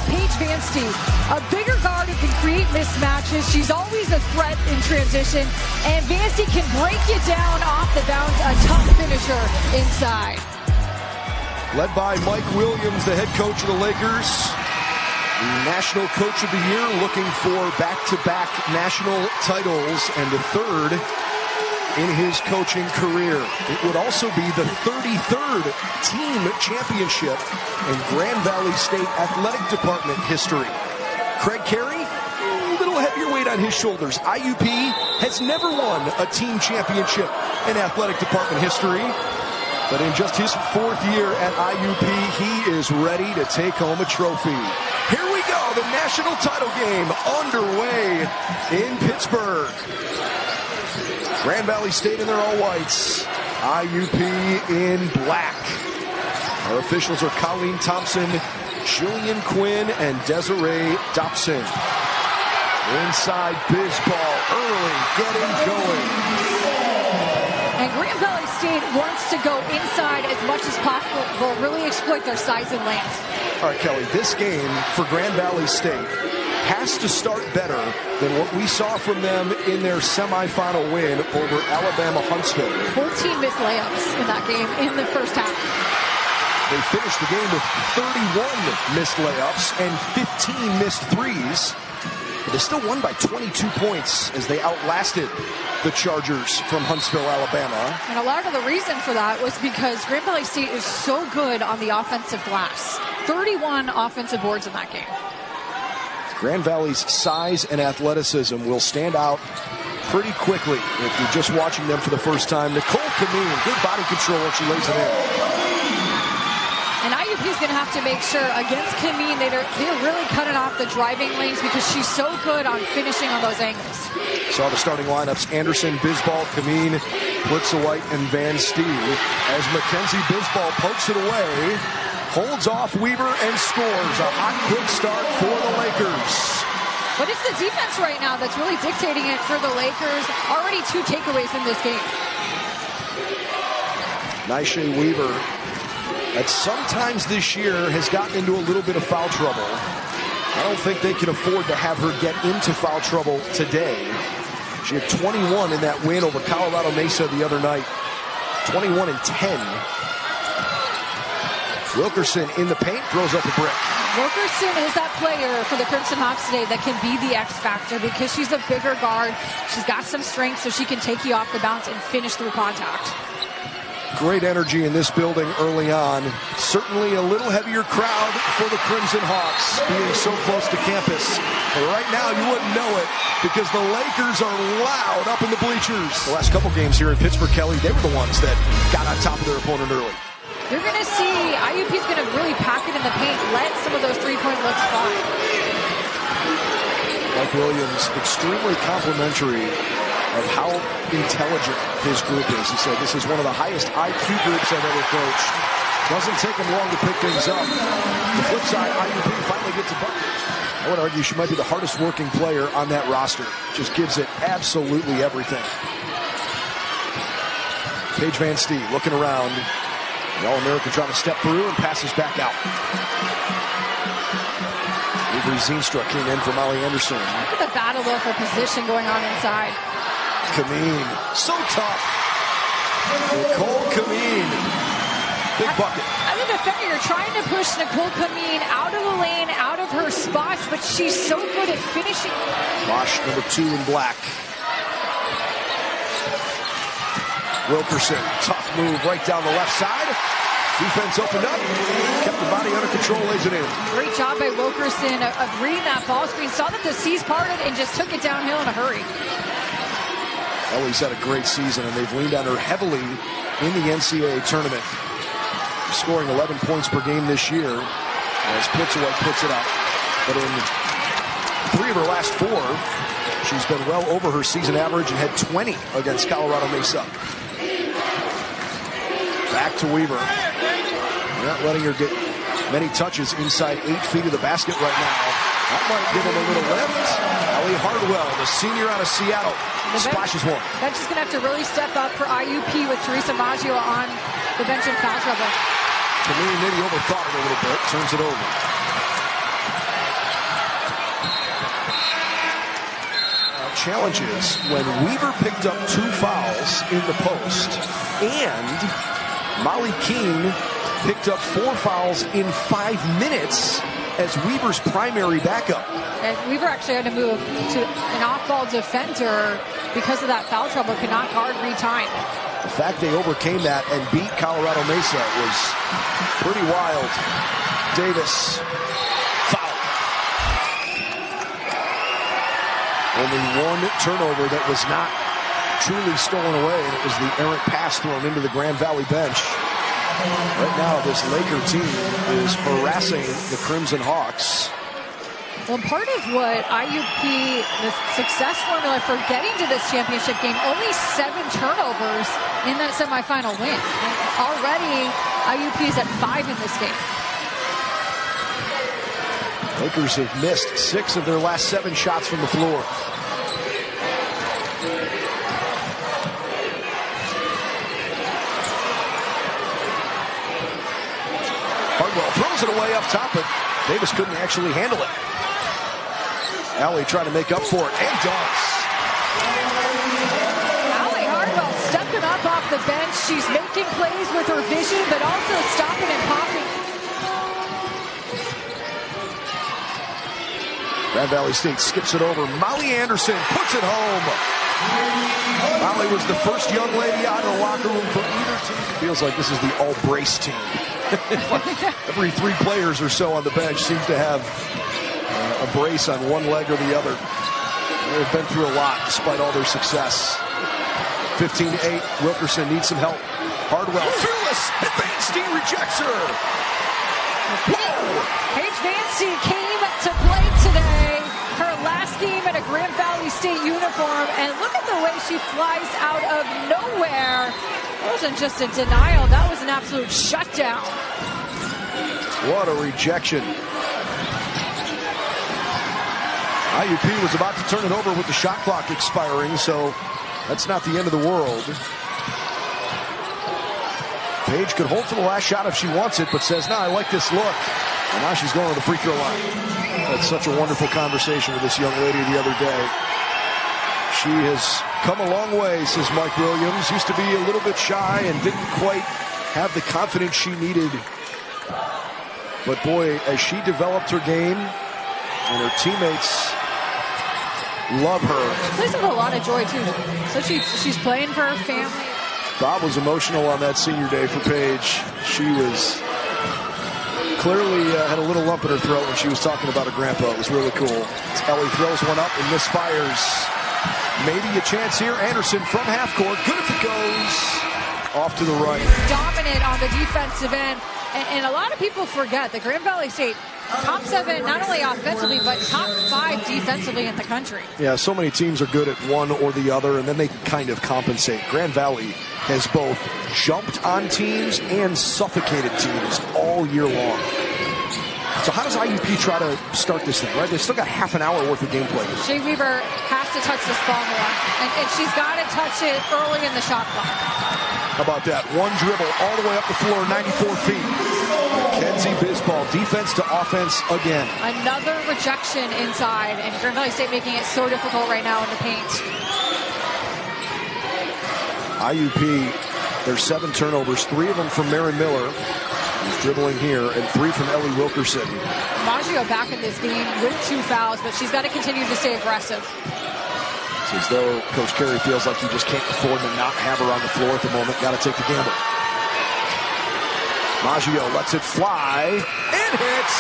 Paige Vanste, a bigger guard who can create mismatches. She's always a threat in transition, and Vanste can break you down off the bounce, a tough finisher inside. Led by Mike Williams, the head coach of the Lakers, the National Coach of the Year, looking for back-to-back national titles and the third in his coaching career. It would also be the 33rd team championship in Grand Valley State Athletic Department history. Craig Carey, a little heavier weight on his shoulders. IUP has never won a team championship in athletic department history. But in just his fourth year at IUP, he is ready to take home a trophy. Here we go, the national title game underway in Pittsburgh. Grand Valley State in their all-whites, IUP in black. Our officials are Colleen Thompson, Jillian Quinn, and Desiree Dobson. Inside Bizball, early, getting going. And Grand Valley State wants to go inside as much as possible, really exploit their size and length. All right, Kelly, this game for Grand Valley State has to start better than what we saw from them in their semifinal win over Alabama Huntsville. 14 missed layups in that game in the first half. They finished the game with 31 missed layups and 15 missed threes. But they still won by 22 points as they outlasted the Chargers from Huntsville, Alabama. And a lot of the reason for that was because Grand Valley State is so good on the offensive glass. 31 offensive boards in that game. Grand Valley's size and athleticism will stand out pretty quickly if you're just watching them for the first time. Nicole Kamin, good body control when she lays it in. And IUP is going to have to make sure against Kamin, they're really cutting off the driving lanes because she's so good on finishing on those angles. Saw the starting lineups: Anderson, Bizball, Kamin, Blitzowite, and Vanste. As Mackenzie Bizball pokes it away, holds off Weaver and scores. A hot, quick start for the Lakers. But it's the defense right now that's really dictating it for the Lakers. Already 2 takeaways in this game. Nisha Weaver, that sometimes this year has gotten into a little bit of foul trouble. I don't think they can afford to have her get into foul trouble today. She had 21 in that win over Colorado Mesa the other night. 21 and 10. Wilkerson in the paint, throws up a brick. Wilkerson is that player for the Crimson Hawks today that can be the X factor because she's a bigger guard. She's got some strength, so she can take you off the bounce and finish through contact. Great energy in this building early on. Certainly a little heavier crowd for the Crimson Hawks being so close to campus. But right now you wouldn't know it because the Lakers are loud up in the bleachers. The last couple games here in Pittsburgh, Kelly, they were the ones that got on top of their opponent early. You're going to see IUP's going to really pack it in the paint, let some of those three-point looks fly. Mike Williams, extremely complimentary of how intelligent his group is. He said, this is one of the highest IQ groups I've ever coached. Doesn't take him long to pick things up. The flip side, IUP finally gets a bucket. I would argue she might be the hardest working player on that roster. Just gives it absolutely everything. Paige Vanste looking around. The All-American trying to step through and passes back out. Avery Zeenstra came in for Molly Anderson. Look at the battle though for position going on inside. Kamin, so tough. Nicole Kamin, big bucket. As a defender, you're trying to push Nicole Kamin out of the lane, out of her spots, but she's so good at finishing. Bosch, number 2 in black. Wilkerson, tough move right down the left side. Defense opened up, kept the body under control, lays it in. Great job by Wilkerson of reading that ball screen. Saw that the seas parted and just took it downhill in a hurry. Ellie's had a great season, and they've leaned on her heavily in the NCAA tournament. Scoring 11 points per game this year as Blitzowite puts it up. But in 3 of her last 4, she's been well over her season average and had 20 against Colorado Mesa. Back to Weaver. Not letting her get many touches inside 8 feet of the basket right now. That might give him a little lift. Allie Hardwell, the senior out of Seattle, splashes one. Bench is going to have to really step up for IUP with Teresa Maggio on the bench in foul trouble. Kamin maybe overthought it a little bit, turns it over. challenges when Weaver picked up 2 fouls in the post and Molly Keene picked up 4 fouls in 5 minutes as Weaver's primary backup. And Weaver actually had to move to an off-ball defender because of that foul trouble, could not guard retime. The fact they overcame that and beat Colorado Mesa was pretty wild. Davis, foul. Only 1 turnover that was not truly stolen away, and it was the errant pass thrown into the Grand Valley bench. Right now, this Laker team is harassing the Crimson Hawks. Well, part of what IUP, the success formula for getting to this championship game, only 7 turnovers in that semifinal win. And already, IUP is at 5 in this game. Lakers have missed 6 of their last 7 shots from the floor. Hardwell throws it away up top, but Davis couldn't actually handle it. Allie trying to make up for it, and does. Allie Hardwell stepping up off the bench. She's making plays with her vision, but also stopping and popping. Grand Valley State skips it over. Molly Anderson puts it home. Molly was the first young lady out of the locker room for either team. Feels like this is the all-brace team. Every 3 players or so on the bench seems to have a brace on one leg or the other. They've been through a lot despite all their success. 15-8, Wilkerson needs some help. Hardwell, fearless, and Vanste rejects her. Whoa! Paige Vanste came to play today. Her last game in a Grand Valley State uniform, and look at the way she flies out of nowhere. It wasn't just a denial, that was an absolute shutdown. What a rejection. IUP was about to turn it over with the shot clock expiring, so that's not the end of the world. Paige could hold to the last shot if she wants it, but says, "No, I like this look." And now she's going to the free throw line. Had such a wonderful conversation with this young lady the other day. She has come a long way, says Mike Williams. Used to be a little bit shy and didn't quite have the confidence she needed. But boy, as she developed her game and her teammates love her. She plays with a lot of joy, too. So she's playing for her family. Bob was emotional on that senior day for Paige. She was clearly had a little lump in her throat when she was talking about her grandpa. It was really cool. Ellie throws one up and misfires. Maybe a chance here. Anderson from half court. Good if it goes. Off to the right. Dominant on the defensive end. And a lot of people forget that Grand Valley State, top 7, not only offensively, but top 5 defensively in the country. Yeah, so many teams are good at one or the other, and then they kind of compensate. Grand Valley has both jumped on teams and suffocated teams all year long. So how does IUP try to start this thing, right? They still got half an hour worth of gameplay. Shea Weaver has to touch this ball more, and she's got to touch it early in the shot clock. How about that? One dribble all the way up the floor, 94 feet. Kenzie Bisbal, defense to offense again. Another rejection inside, and Grand Valley State making it so difficult right now in the paint. IUP, there's 7 turnovers, 3 of them from Marin Miller, who's dribbling here, and 3 from Ellie Wilkerson. Maggio back in this game with 2 fouls, but she's got to continue to stay aggressive. It's as though Coach Carey feels like he just can't afford to not have her on the floor at the moment. Got to take the gamble. Maggio lets it fly and hits.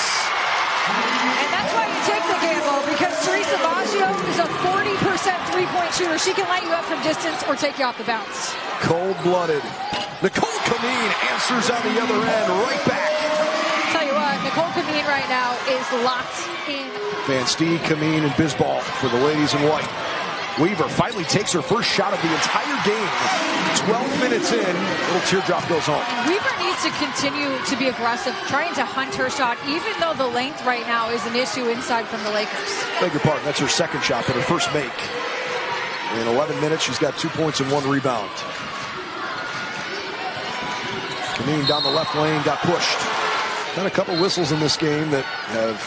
And that's why you take the gamble, because Teresa Maggio is a 40% three-point shooter. She can light you up from distance or take you off the bounce. Cold-blooded. Nicole Kamin answers on the other end, right back. Tell you what, Nicole Kamin right now is locked in. Vanste, Kamin, and Bisbal for the ladies in white. Weaver finally takes her first shot of the entire game. 12 minutes in, little teardrop goes home. Weaver needs to continue to be aggressive, trying to hunt her shot, even though the length right now is an issue inside from the Lakers. Beg your pardon, that's her second shot, but her first make. In 11 minutes, she's got 2 points and 1 rebound. Kamin down the left lane, got pushed. Got a couple whistles in this game that have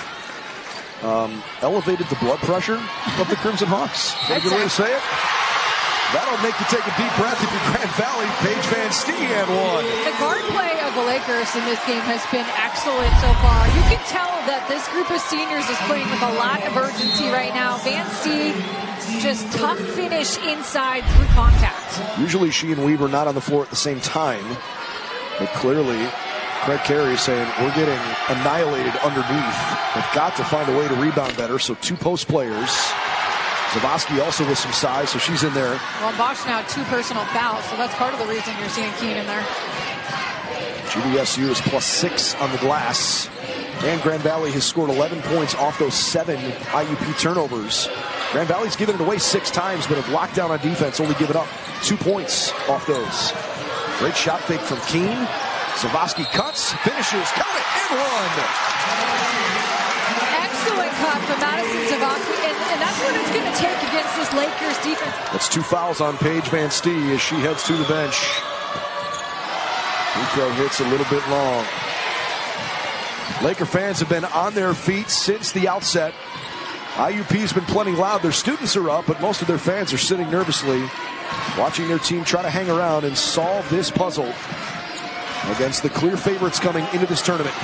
elevated the blood pressure of the Crimson Hawks. Is that a good way to say it? That'll make you take a deep breath if you're Grand Valley. Paige Vanste had one. The guard play of the Lakers in this game has been excellent so far. You can tell that this group of seniors is playing with a lot of urgency right now. Vanste, just tough finish inside through contact. Usually she and Weaver not on the floor at the same time, but clearly Craig Carey is saying we're getting annihilated underneath. They've got to find a way to rebound better, so 2 post players. Zavosky also with some size, so she's in there. Well, Bosch now 2 personal fouls, so that's part of the reason you're seeing Keen in there. GVSU is +6 on the glass. And Grand Valley has scored 11 points off those 7 IUP turnovers. Grand Valley's given it away 6 times, but have locked down on defense, only given up 2 points off those. Great shot fake from Keen. Zavosky cuts, finishes, got it, and one. Excellent cut from Madison Zavosky, and that's what it's going to take against this Lakers defense. That's 2 fouls on Paige Vanste as she heads to the bench. Free throw hits a little bit long. Laker fans have been on their feet since the outset. IUP's been plenty loud. Their students are up, but most of their fans are sitting nervously, watching their team try to hang around and solve this puzzle against the clear favorites coming into this tournament.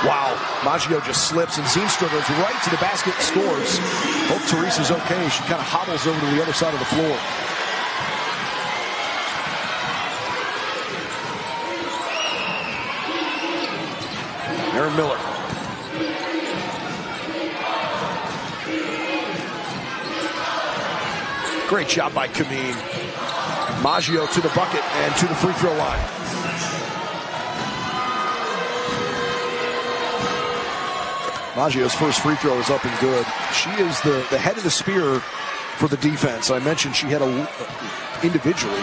Wow, Maggio just slips, and Zeemstra goes right to the basket and scores. Hope Teresa's okay. She kind of hobbles over to the other side of the floor. Aaron Miller. Great job by Kamin. Maggio to the bucket and to the free throw line. Maggio's first free throw is up and good. She is the head of the spear for the defense. I mentioned she had individually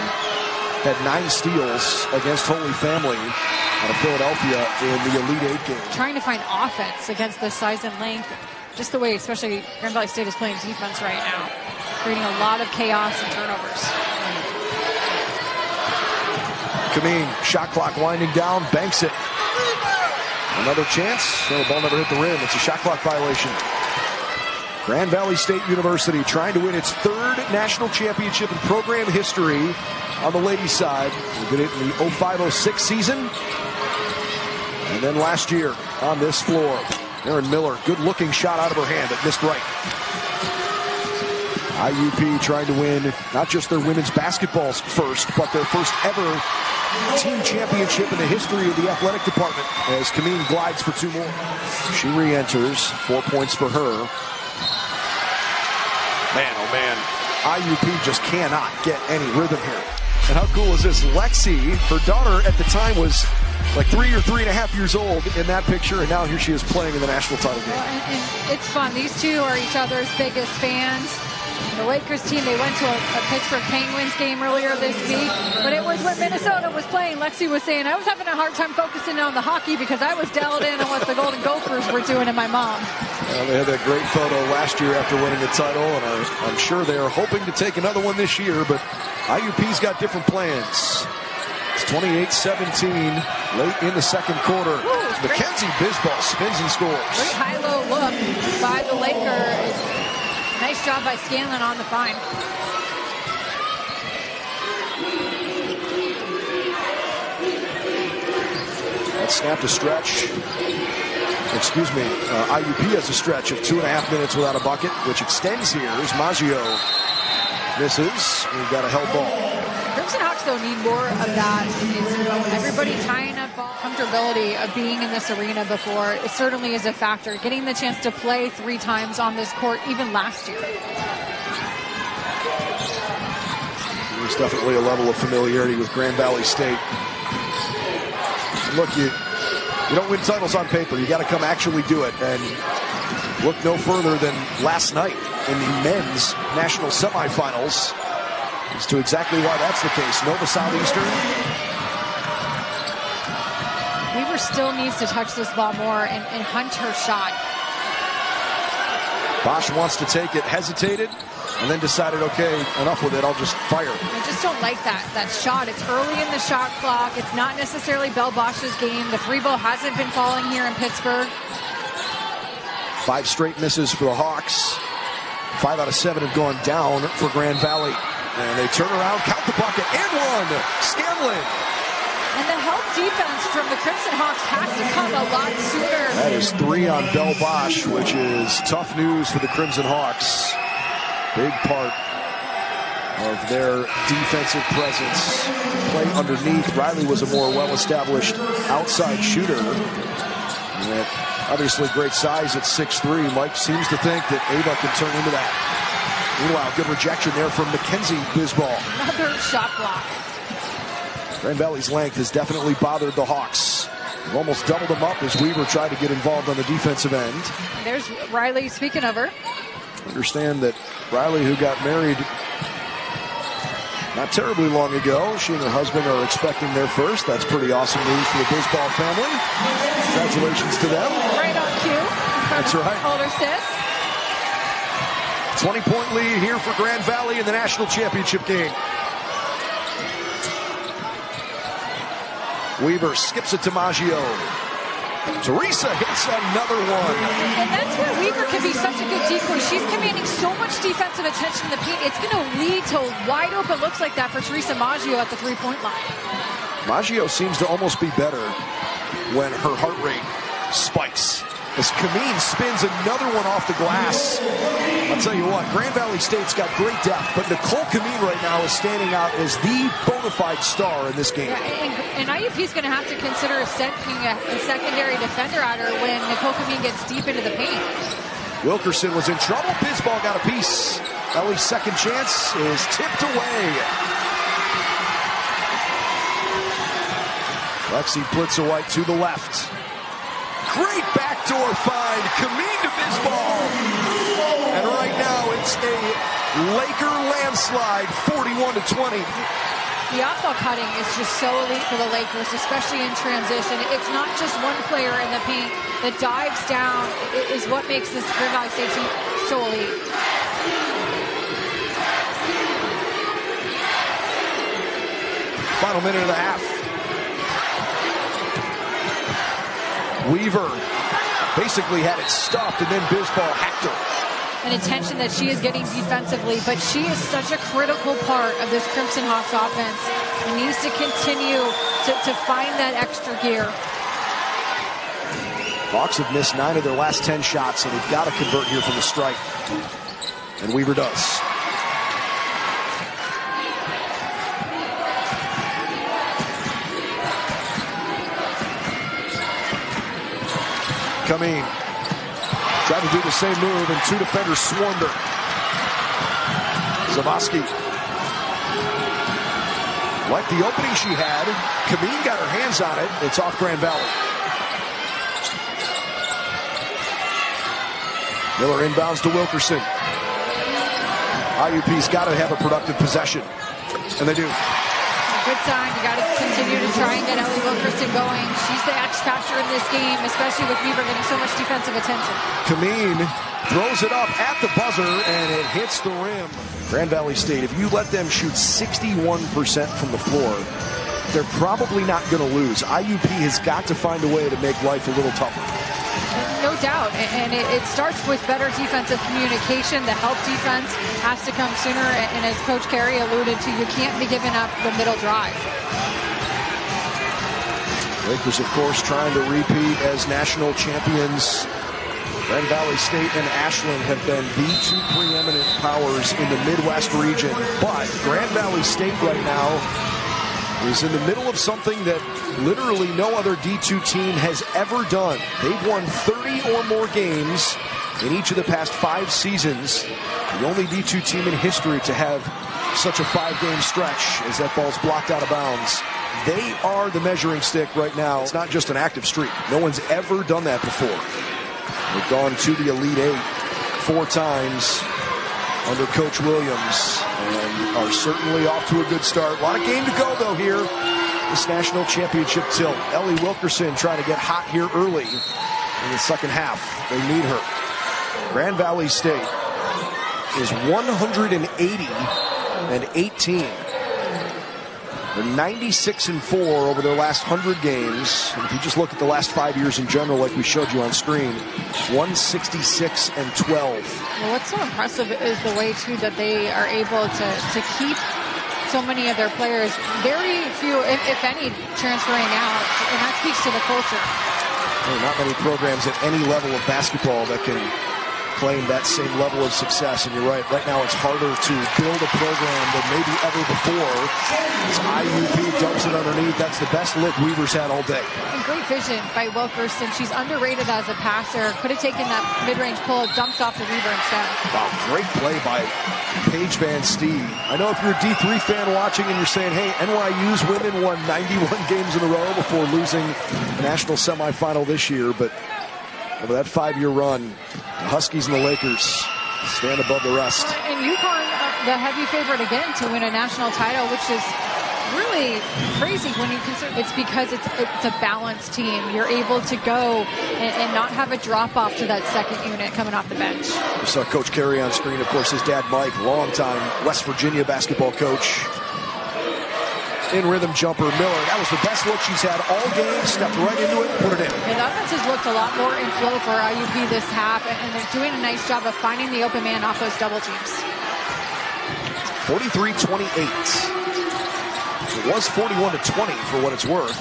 had 9 steals against Holy Family out of Philadelphia in the Elite 8 game. Trying to find offense against the size and length, just the way especially Grand Valley State is playing defense right now, creating a lot of chaos and turnovers. Kamin, shot clock winding down, banks it. Another chance. No, the ball never hit the rim. It's a shot clock violation. Grand Valley State University trying to win its 3rd national championship in program history on the ladies' side. We did it in the 05-06 season. And then last year on this floor, Aaron Miller, good-looking shot out of her hand. It missed right. IUP trying to win not just their women's basketball's first, but their first ever team championship in the history of the athletic department as Kamin glides for 2 more. She re-enters, 4 points for her. Man, oh man, IUP just cannot get any rhythm here. And how cool is this? Lexi, her daughter at the time was like 3 or 3.5 years old in that picture, and now here she is playing in the national title game. Well, and it's fun. These 2 are each other's biggest fans. The Lakers team, they went to a Pittsburgh Penguins game earlier this week, but it was when Minnesota was playing. Lexi was saying, I was having a hard time focusing on the hockey because I was dialed in on what the Golden Gophers were doing to my mom. They had that great photo last year after winning the title, and I'm sure they are hoping to take another one this year, but IUP's got different plans. It's 28-17 late in the second quarter. Mackenzie Bisbal spins and scores. Great high-low look by the Lakers. Nice job by Scanlon on the find. That snapped a stretch. Excuse me. IUP has a stretch of 2.5 minutes without a bucket, which extends here as Maggio misses. We've got a held ball. Crimson Hawks, though, need more of that. It's everybody tying up ball. Comfortability of being in this arena before, it certainly is a factor. Getting the chance to play 3 times on this court, even last year. There's definitely a level of familiarity with Grand Valley State. And look, you don't win titles on paper. You got to come actually do it. And look no further than last night in the men's national semifinals as to exactly why that's the case. Nova Southeastern. Weaver still needs to touch this ball more and hunt her shot. Bosch wants to take it, hesitated, and then decided, okay, enough with it, I'll just fire. I just don't like that shot. It's early in the shot clock. It's not necessarily Belle Bosch's game. The free ball hasn't been falling here in Pittsburgh. 5 straight misses for the Hawks. 5 out of 7 have gone down for Grand Valley. And they turn around, count the bucket, and one. Scanlon. And the help defense from the Crimson Hawks has to come a lot sooner. That is 3 on Bell Bosch, which is tough news for the Crimson Hawks. Big part of their defensive presence. Play underneath. Riley was a more well-established outside shooter. And obviously great size at 6'3". Mike seems to think that Ava can turn into that. Meanwhile, good rejection there from Mackenzie Bisbal. Another shot block. Grand Valley's length has definitely bothered the Hawks. They've almost doubled them up as Weaver tried to get involved on the defensive end. There's Riley, speaking of her. Understand that Riley, who got married not terribly long ago, she and her husband are expecting their first. That's pretty awesome news for the Bisbal family. Congratulations to them. Right on cue. That's right. Older sis. 20-point lead here for Grand Valley in the national championship game. Weaver skips it to Maggio. Teresa hits another one. And that's where Weaver can be such a good decoy. She's commanding so much defensive attention in the paint. It's going to lead to wide open looks like that for Teresa Maggio at the three-point line. Maggio seems to almost be better when her heart rate spikes. As Kamin spins another one off the glass. I'll tell you what, Grand Valley State's got great depth, but Nicole Kamin right now is standing out as the bona fide star in this game. Yeah, and IUP's going to have to consider sending a secondary defender at her when Nicole Kamin gets deep into the paint. Wilkerson was in trouble. Bisbal got a piece. Ellie's second chance is tipped away. Lexi Plitzowite to the left. Great backdoor find. Kamin to Bisbal. And right now it's a Laker landslide, 41-20. The off-ball cutting is just so elite for the Lakers, especially in transition. It's not just one player in the paint. The dives down is what makes this Grand Valley State team so elite. Final minute of the half. Weaver basically had it stuffed, and then Bisbal hacked her. An attention that she is getting defensively, but she is such a critical part of this Crimson Hawks offense. She needs to continue to find that extra gear. Hawks have missed 9 of their last 10 shots, and they've got to convert here from the strike. And Weaver does. Kamin tried to do the same move, and 2 defenders swarmed her. Zavosky. Like the opening she had, Kamin got her hands on it. It's off Grand Valley. Miller inbounds to Wilkerson. IUP's got to have a productive possession, and they do. Good sign. You got to continue to try and get Ellie Wilkerson going. She's the X factor in this game, especially with Weaver getting so much defensive attention. Kamin throws it up at the buzzer, and it hits the rim. Grand Valley State, if you let them shoot 61% from the floor, they're probably not going to lose. IUP has got to find a way to make life a little tougher. No doubt, and it starts with better defensive communication. The help defense has to come sooner, and as Coach Carey alluded to, you can't be giving up the middle drive. Lakers, of course, trying to repeat as national champions. Grand Valley State and Ashland have been the 2 preeminent powers in the Midwest region, but Grand Valley State right now is in the middle of something that literally no other D2 team has ever done. They've won 30 or more games in each of the past 5 seasons. The only D2 team in history to have such a 5-game stretch as that ball's blocked out of bounds. They are the measuring stick right now. It's not just an active streak. No one's ever done that before. They've gone to the Elite 8 4 times under Coach Williams and are certainly off to a good start. A lot of game to go, though, here. This national championship tilt. Ellie Wilkerson trying to get hot here early in the second half. They need her. Grand Valley State is 180-18. They're 96-4 over their last 100 games. And if you just look at the last 5 years in general, like we showed you on screen, 166-12. Well, what's so impressive is the way, too, that they are able to keep so many of their players, very few, if any, transferring out. And that speaks to the culture. There are not many programs at any level of basketball that can claim that same level of success. And you're right now it's harder to build a program than maybe ever before. As IUP dumps it underneath, that's the best look Weaver's had all day. And great vision by Wilkerson. She's underrated as a passer. Could have taken that mid-range pull, dumps off to Weaver instead. Wow, great play by Paige Vanste. I know if you're a D3 fan watching and you're saying, hey, NYU's women won 91 games in a row before losing the national semifinal this year, but over that 5-year run, the Huskies and the Lakers stand above the rest. And UConn, the heavy favorite again to win a national title, which is really crazy when you consider it's because it's a balanced team. You're able to go and not have a drop-off to that second unit coming off the bench. We saw Coach Carey on screen. Of course, his dad, Mike, longtime West Virginia basketball coach. In rhythm jumper, Miller. That was the best look she's had all game. Stepped right into it, put it in. And the offense has looked a lot more in flow for IUP this half, and they're doing a nice job of finding the open man off those double teams. 43-28. It was 41-20 for what it's worth.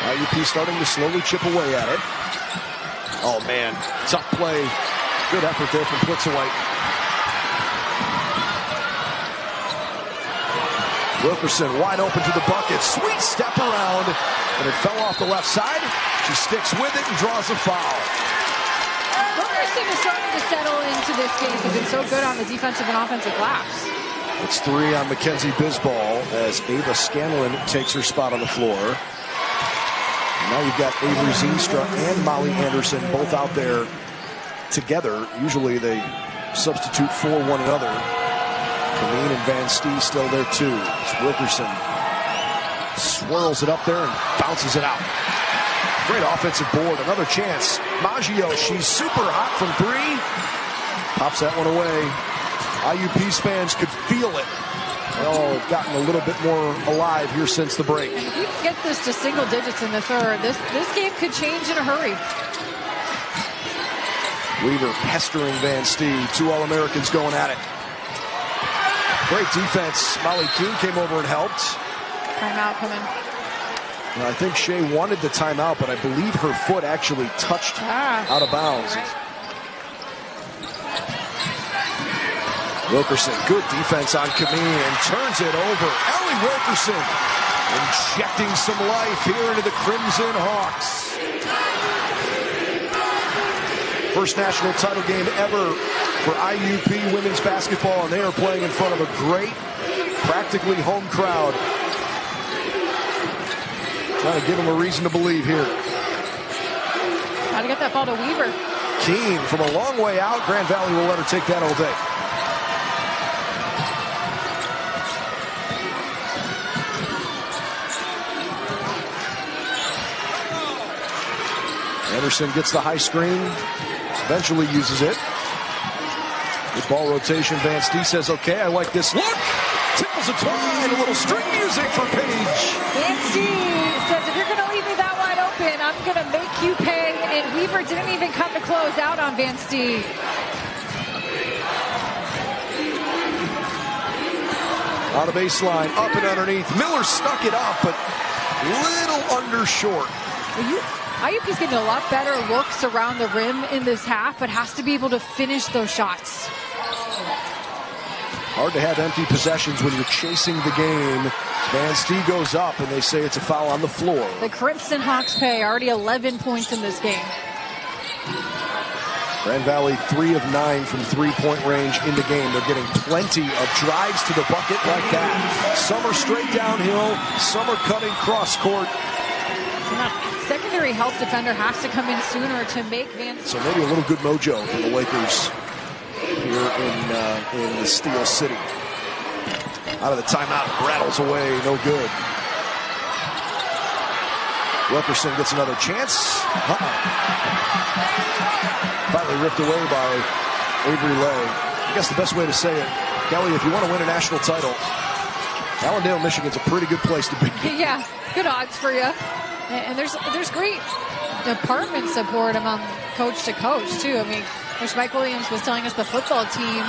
IUP starting to slowly chip away at it. Oh man, tough play. Good effort there from Plitzowite. Wilkerson wide open to the bucket. Sweet step around. And it fell off the left side. She sticks with it and draws a foul. Wilkerson is starting to settle into this game. He's been so good on the defensive and offensive glass. It's 3 on Mackenzie Bisbal as Ava Scanlon takes her spot on the floor. And now you've got Avery Zeenstra and Molly Anderson both out there together. Usually they substitute for one another. Kamin and Vanste still there too. It's Wilkerson swirls it up there and bounces it out. Great offensive board. Another chance. Maggio, she's super hot from 3. Pops that one away. IUP's fans could feel it. Oh, gotten a little bit more alive here since the break. If you can get this to single digits in the third, this game could change in a hurry. Weaver pestering Vanste. 2 All-Americans going at it. Great defense. Molly Kuhn came over and helped. Timeout coming. And I think Shea wanted the timeout, but I believe her foot actually touched out of bounds. Right. Wilkerson, good defense on Kamin and turns it over. Ellie Wilkerson injecting some life here into the Crimson Hawks. First national title game ever for IUP women's basketball, and they are playing in front of a great, practically home crowd. Trying to give them a reason to believe here. Got to get that ball to Weaver. Keene from a long way out. Grand Valley will let her take that all day. Anderson gets the high screen. Eventually uses it. Good ball rotation. Vanste says, okay, I like this look. Tickles a twine. A little string music for Paige. Vanste says, if you're going to leave me that wide open, I'm going to make you pay. And Weaver didn't even come to close out on Vanste. On the baseline, up and underneath. Miller stuck it up, but little undershort. IUP's getting a lot better looks around the rim in this half, but has to be able to finish those shots. Hard to have empty possessions when you're chasing the game. Vanste goes up, and they say it's a foul on the floor. The Crimson Hawks pay already 11 points in this game. Grand Valley 3 of 9 from three-point range in the game. They're getting plenty of drives to the bucket like that. Some are straight downhill, some are cutting cross-court. Secondary help defender has to come in sooner to make Vanste. So maybe a little good mojo for the Lakers here in the Steel City. Out of the timeout, rattles away, no good. Wilkerson gets another chance. Finally ripped away by Avery Lay. I guess the best way to say it, Kelly, if you want to win a national title, Allendale, Michigan's a pretty good place to be. Yeah, good odds for you. And there's great department support among coach to coach, too. I mean, Coach Mike Williams was telling us the football team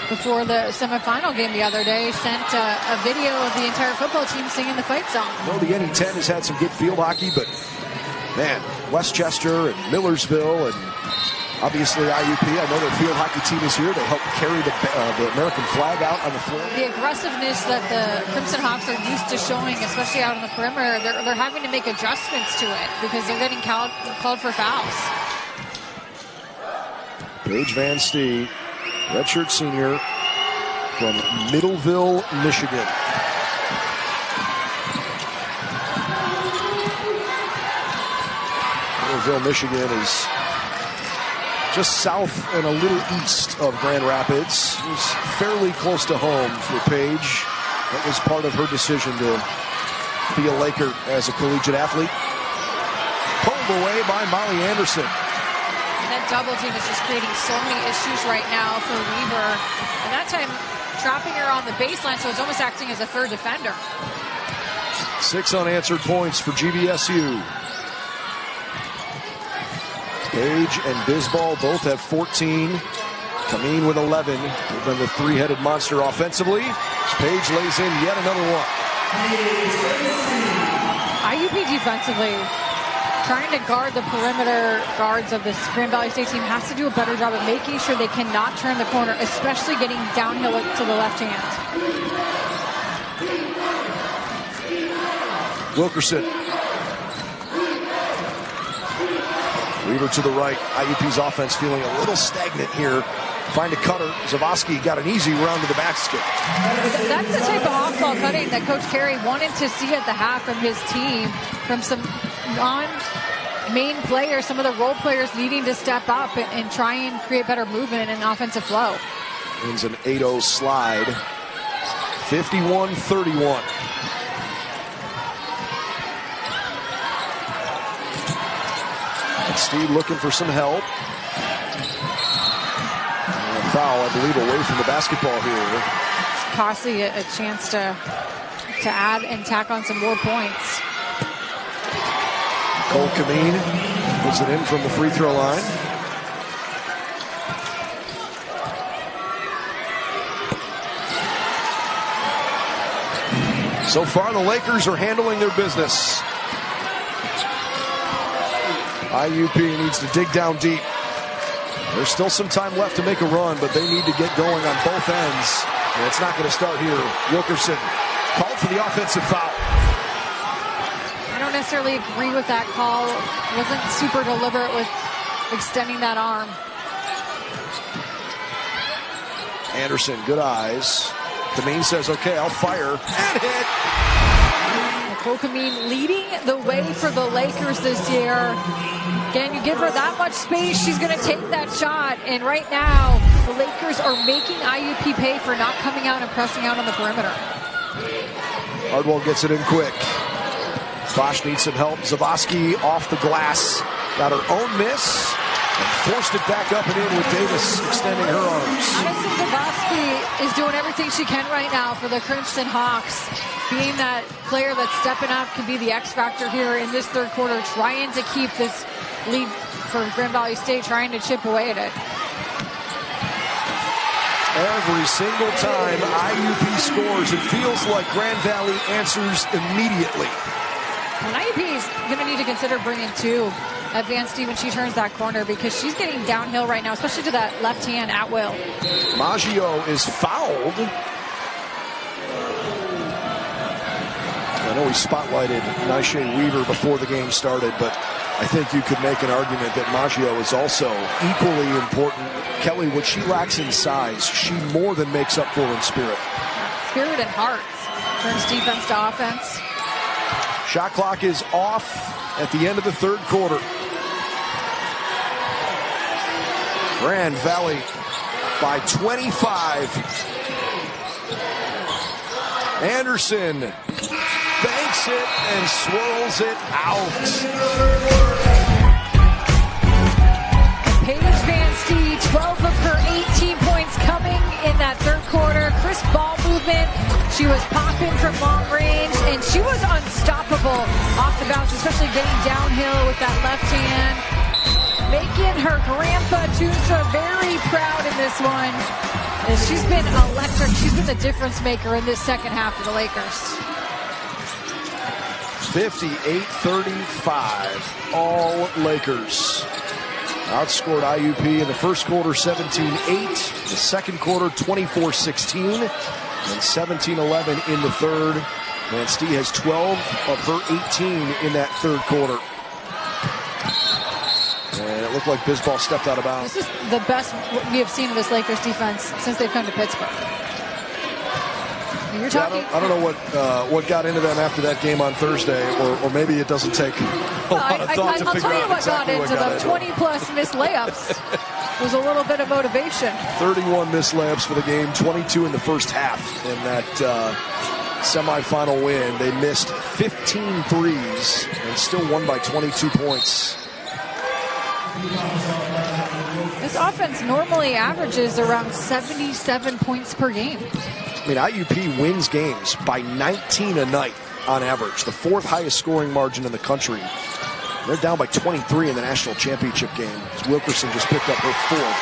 before the semifinal game the other day sent a video of the entire football team singing the fight song. I know the NE10 has had some good field hockey, but, man, Westchester and Millersville and obviously IUP, I know their field hockey team is here. They help carry the American flag out on the floor. The aggressiveness that the Crimson Hawks are used to showing, especially out on the perimeter, they're having to make adjustments to it because they're getting called for fouls. Paige Vanste, redshirt senior from Middleville, Michigan. Middleville, Michigan is just south and a little east of Grand Rapids. It was fairly close to home for Paige. That was part of her decision to be a Laker as a collegiate athlete. Pulled away by Molly Anderson. That double team is just creating so many issues right now for Weaver. And that time, trapping her on the baseline, so it's almost acting as a third defender. 6 unanswered points for GVSU. Paige and Bisbal both have 14. Kamin with 11. They've been the three-headed monster offensively. Paige lays in yet another one. IUP defensively, trying to guard the perimeter guards of this Grand Valley State team, has to do a better job of making sure they cannot turn the corner, especially getting downhill to the left hand. Wilkerson. Weaver to the right. IUP's offense feeling a little stagnant here. Find a cutter. Zawadzki got an easy run to the basket. That's the type of off-ball cutting that Coach Carey wanted to see at the half from his team, from some non-main players, some of the role players needing to step up and try and create better movement and offensive flow. Wins an 8-0 slide. 51-31. Steve looking for some help. And a foul, I believe, away from the basketball here. It's costly a chance to add and tack on some more points. Nicole Kamin puts it in from the free throw line. So far, the Lakers are handling their business. IUP needs to dig down deep. There's still some time left to make a run, but they need to get going on both ends. And it's not going to start here. Wilkerson called for the offensive foul. I don't necessarily agree with that call. Wasn't super deliberate with extending that arm. Anderson, good eyes. Kamin says, okay, I'll fire. And hit. Nicole Kamin leading the way for the Lakers this year. Again, you give her that much space, she's going to take that shot. And right now, the Lakers are making IUP pay for not coming out and pressing out on the perimeter. Hardwell gets it in quick. Bosch needs some help. Zawadzki off the glass. Got her own miss. And forced it back up and in with Davis extending her arms. Honestly, Zawadzki is doing everything she can right now for the Crimson Hawks. Being that player that's stepping up, can be the X factor here in this third quarter, trying to keep this lead for Grand Valley State, trying to chip away at it. Every single time IUP scores, it feels like Grand Valley answers immediately. And IUP is going to need to consider bringing two at Vanste when she turns that corner, because she's getting downhill right now, especially to that left hand at will. Maggio is fouled. I know we spotlighted Nyshay Weaver before the game started, but I think you could make an argument that Maggio is also equally important. Kelly, what she lacks in size, she more than makes up for in spirit. Spirit and heart. Turns defense to offense. Shot clock is off at the end of the third quarter. Grand Valley by 25. Anderson banks it and swirls it out. Paige Vanste, 12 of her 18 points coming in that third quarter. Crisp ball movement. She She was popping from long range, and she was unstoppable off the bounce, especially getting downhill with that left hand, making her grandpa Tuntra very proud in this one. And she's been electric. She's been the difference maker in this second half for the Lakers. 58-35, all Lakers. Outscored IUP in the first quarter 17-8, the second quarter 24-16, and 17-11 in the third. Vanste has 12 of her 18 in that third quarter. And it looked like Bisbal stepped out of bounds. This is the best we have seen of this Lakers defense since they've come to Pittsburgh. You're talking. I don't know what got into them after that game on Thursday, or maybe it doesn't take a lot of thought to figure out exactly what got into them. I'll tell you what got into them. 20-plus missed layups was a little bit of motivation. 31 missed layups for the game, 22 in the first half. In that semifinal win, they missed 15 threes and still won by 22 points. This offense normally averages around 77 points per game. I mean, IUP wins games by 19 a night on average, the fourth highest scoring margin in the country. They're down by 23 in the national championship game. Wilkerson just picked up her fourth.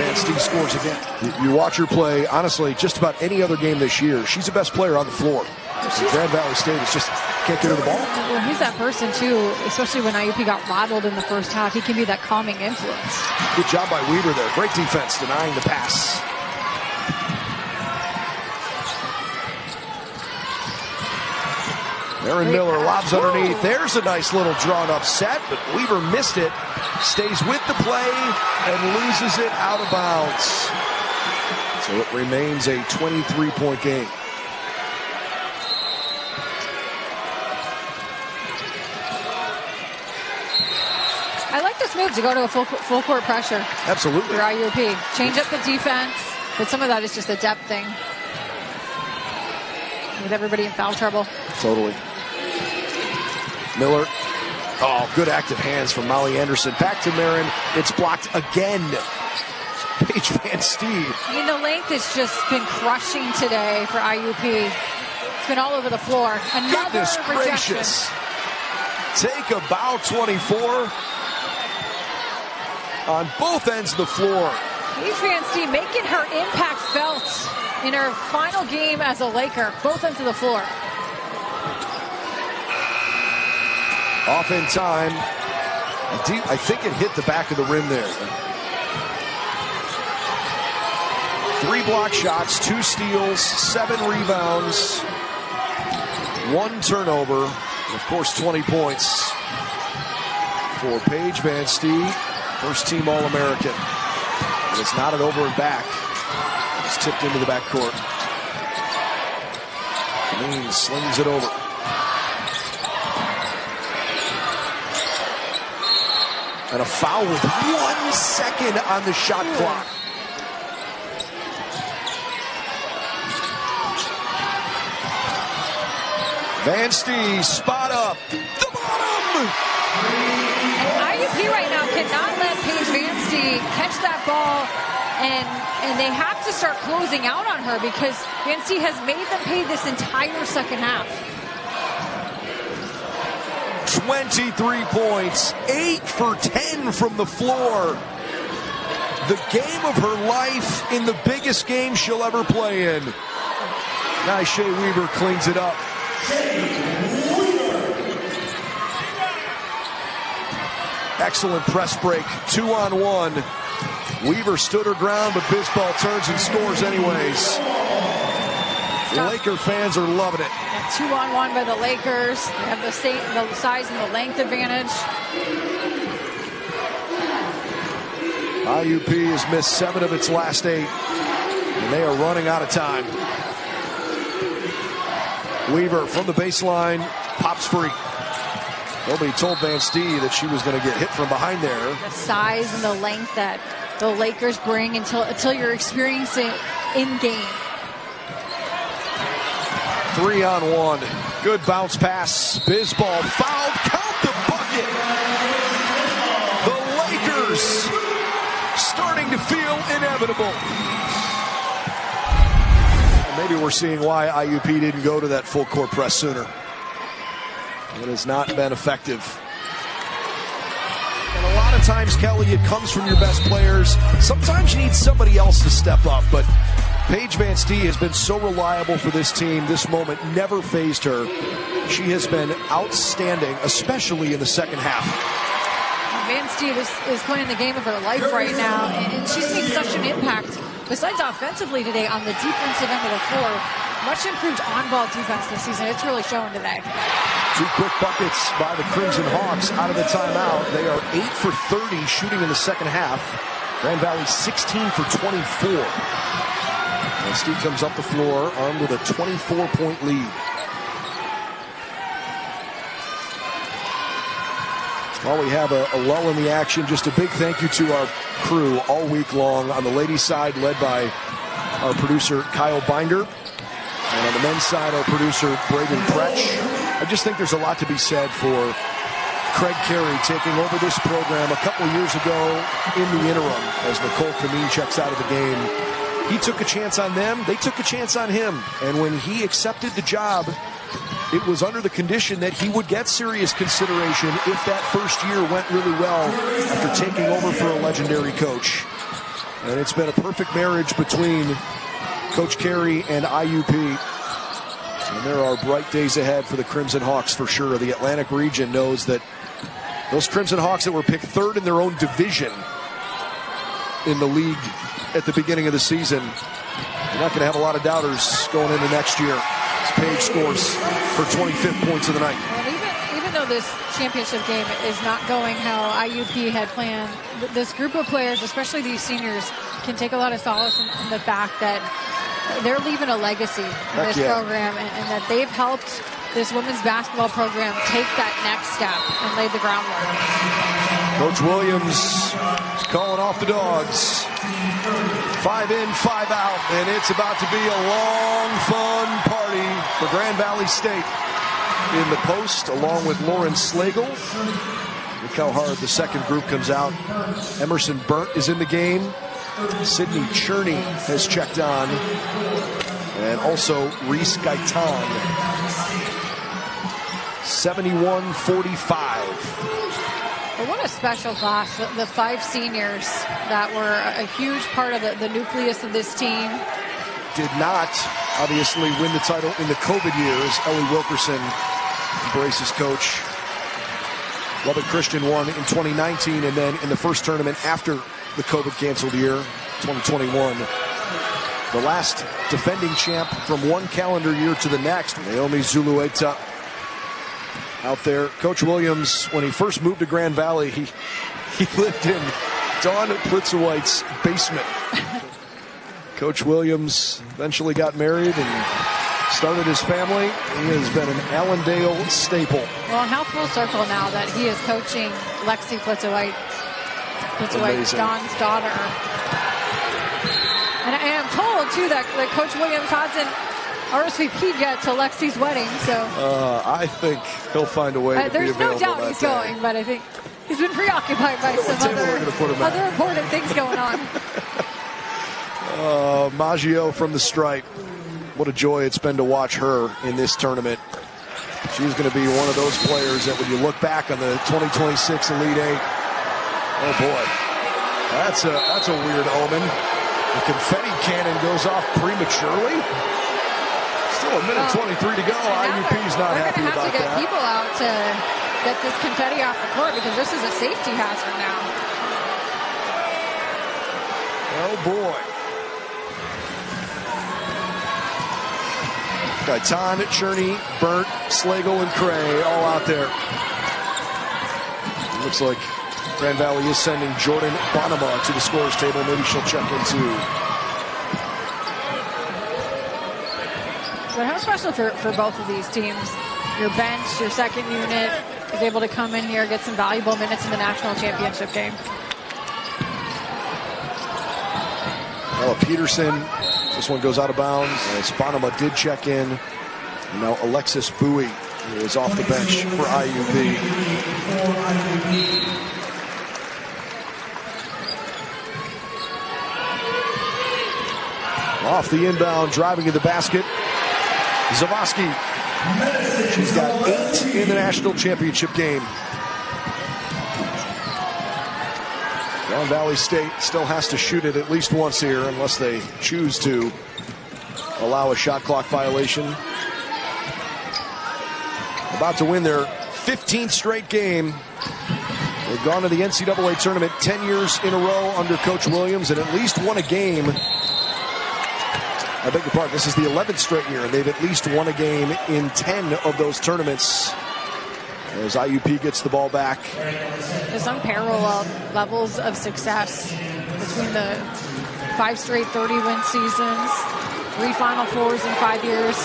Vanste scores again. You watch her play, honestly, just about any other game this year. She's the best player on the floor. Grand Valley State is just can't get her the ball. Well, he's that person, too, especially when IUP got rattled in the first half. He can be that calming influence. Good job by Weaver there. Great defense, denying the pass. Aaron Miller lobs underneath. There's a nice little drawn-up set, but Weaver missed it. Stays with the play and loses it out of bounds. So it remains a 23-point game. I like this move to go to a full court pressure. Absolutely. For IUP. Change up the defense, but some of that is just a depth thing. With everybody in foul trouble. Totally. Miller. Oh, good active hands from Molly Anderson. Back to Marin. It's blocked again. Paige Vanste. I mean, the length has just been crushing today for IUP. It's been all over the floor. Another Goodness rejection. Gracious. Take a bow 24 on both ends of the floor. Paige Vanste making her impact felt in her final game as a Laker, both ends of the floor. Off in time. I think it hit the back of the rim there. 3 block shots, 2 steals, 7 rebounds, 1 turnover, and of course 20 points for Paige Vanste, first team All-American. It's knotted over and back. It's tipped into the backcourt. Kamin slings it over. And a foul with 1 second on the shot clock. Vanste, spot up, the bottom! And IUP right now cannot let Paige Vanste catch that ball, and they have to start closing out on her because Vanste has made them pay this entire second half. 23 points, 8 for 10 from the floor. The game of her life in the biggest game she'll ever play in. Nice, Shea Weaver cleans it up. Excellent press break, 2-on-1. Weaver stood her ground, but Bisbal turns and scores anyways. The Laker fans are loving it. 2-on-1 by the Lakers. They have the size and the length advantage. IUP has missed 7 of its last 8, and they are running out of time. Weaver from the baseline, pops free. Nobody told Vanste that she was going to get hit from behind there. The size and the length that the Lakers bring until you're experiencing in-game. 3-on-1. Good bounce pass. Bisbal fouled. Count the bucket. The Lakers starting to feel inevitable. And maybe we're seeing why IUP didn't go to that full court press sooner. It has not been effective. And a lot of times, Kelly, it comes from your best players. Sometimes you need somebody else to step up, but Paige Vanste has been so reliable for this team. This moment never fazed her. She has been outstanding, especially in the second half. Vanste is playing the game of her life right now, and she's made such an impact. Besides offensively today, on the defensive end of the floor, much improved on-ball defense this season. It's really showing today. 2 quick buckets by the Crimson Hawks out of the timeout. They are 8 for 30 shooting in the second half. Grand Valley 16 for 24. And Steve comes up the floor armed with a 24-point lead. While we have a lull in the action, just a big thank you to our crew all week long. On the ladies' side, led by our producer Kyle Binder. And on the men's side, our producer Braden Pretch. I just think there's a lot to be said for Craig Carey taking over this program a couple of years ago in the interim as Nicole Kamin checks out of the game. He took a chance on them. They took a chance on him. And when he accepted the job, it was under the condition that he would get serious consideration if that first year went really well after taking over for a legendary coach. And it's been a perfect marriage between Coach Carey and IUP. And there are bright days ahead for the Crimson Hawks for sure. The Atlantic region knows that those Crimson Hawks that were picked 3rd in their own division in the league at the beginning of the season, you're not going to have a lot of doubters going into next year. As Paige scores her 25th points of the night. Well, even though this championship game is not going how IUP had planned, this group of players, especially these seniors, can take a lot of solace in the fact that they're leaving a legacy in this program, and that they've helped this women's basketball program take that next step and lay the groundwork. Coach Williams is calling off the dogs. 5 in, 5 out, and it's about to be a long, fun party for Grand Valley State. In the post, along with Lauren Slagle. Look how hard the second group comes out. Emerson Burnt is in the game. Sydney Cherney has checked on. And also Reese Gaitan. 71-45. Well, what a special class. The 5 seniors that were a huge part of the nucleus of this team. Did not, obviously, win the title in the COVID years. Ellie Wilkerson embraces coach. Lubbock Christian won in 2019, and then in the first tournament after the COVID canceled year, 2021. The last defending champ from one calendar year to the next, Naomi Zulueta out there. Coach Williams, when he first moved to Grand Valley, he lived in Dawn Plitzowite's basement. Coach Williams eventually got married and started his family. He has been an Allendale staple. Well, and how full circle now that he is coaching Lexi Plitzowite, Dawn's daughter. And I am told, too, that Coach Williams hasn't RSVP'd yet to Lexi's wedding. So I think he'll find a way to be available. There's no doubt he's going, but I think he's been preoccupied by some other important things going on. Maggio from the stripe. What a joy it's been to watch her in this tournament. She's going to be one of those players that when you look back on the 2026 Elite Eight, oh boy, that's a weird omen. The confetti cannon goes off prematurely. Still a minute 23 to go. IUP's not happy about that. We're going to have to get people out to get this confetti off the court because this is a safety hazard now. Oh boy. Gaitan, Cherney, Burnt, Slagle, and Cray all out there. It looks like Grand Valley is sending Jordan Bonema to the scorer's table. Maybe she'll check in too. But how special for both of these teams. Your bench, your second unit is able to come in here, get some valuable minutes in the national championship game. Ella Peterson. This one goes out of bounds as Bonema did check in. And now Alexis Bowie is off the bench for IUP. A Off the inbound, driving to the basket. Zawadzki. She's got 8 in the national championship game. Grand Valley State still has to shoot it at least once here unless they choose to allow a shot clock violation. About to win their 15th straight game. They've gone to the NCAA tournament 10 years in a row under Coach Williams and at least won a game. I beg your pardon, this is the 11th straight year, and they've at least won a game in 10 of those tournaments. As IUP gets the ball back. There's unparalleled levels of success between the 5 straight 30-win seasons, 3 Final Fours in 5 years,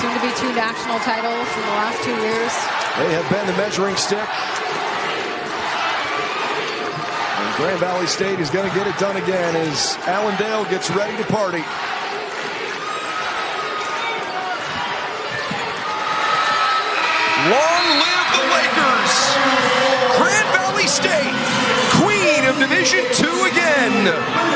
soon to be 2 national titles in the last 2 years. They have been the measuring stick. And Grand Valley State is going to get it done again as Allendale gets ready to party. Long live the Lakers! Grand Valley State, Queen of Division II again!